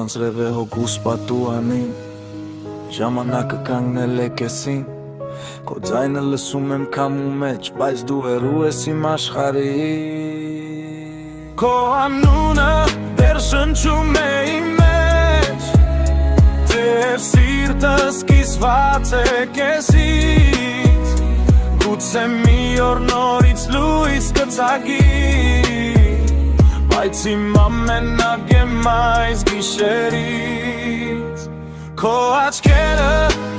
անձրև է հոգուս պատու անին Ժամանակը կանգնել է կեսին Քո ձայնը լսում եմ քամու մեջ Բայց դու հեռու ես իմ աշխարհից Քո անունը դեռ շնչում է իմ մեջ Թեև սիրտս կիսված է քեզից Գուցե մի օր նորից լույս կծագի Բայց իմ ամենակ եմ այս գիշերից Քո աչքերը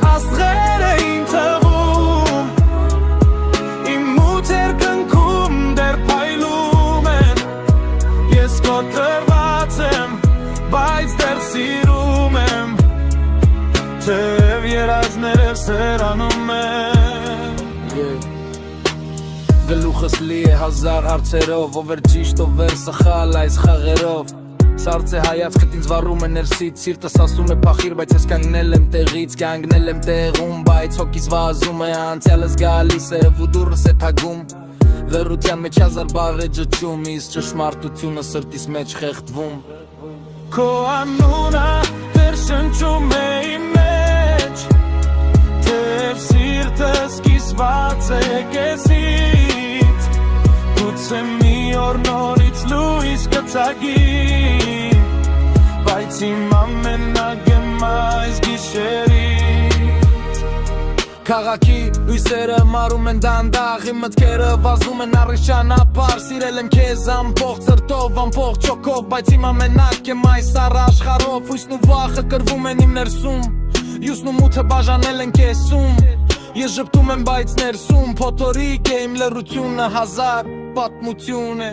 աստղեր էին թվում Իմ մութեր կնքում դեռ փայլում են Ես քո տրված եմ, բայց դեռ սիրում եմ Թեև երազներս հեռանում են Գլուխս լի է հազար հարցերով Ով էր ճիշտ, ով էր սխալ այս խաղերով Սարց է հայացքդ ինձ վառում է ներսից Սիրտս ասում է փախիր, բայց ես կանգնել եմ տեղից Կանգնել եմ տեղում, բայց հոգիս վազում է Անցյալս գալիս է ու դուրս է թագում Լռության մեջ հազար բառ է ջջում Իսկ ճշմարտությունը սրտիս մեջ խեղդվում Քո անունը դեռ շնչում է իմ մեջ Թեև սիրտս կիսված է քեզից Գուցե մի օր նորից լույս կծագի Բայց իմ ամենակ եմ այս գիշերից Քաղաքի հույսերը մարում են դանդաղ Իմ մտքերը վազում են առիթ ճանապարհ Սիրել եմ քեզ ամբողջ սրտով, ամբողջ հոգով Բայց իմ ամենակ եմ այս առաշխարհով Հույսն ու վախը կրվում են իմ ներսում Հյուսն ու մութը բաժանել են քեսում Ես ժպտում եմ, բայց ներսում Փոթորիկ է իմ լռությունը հազար պատմություն է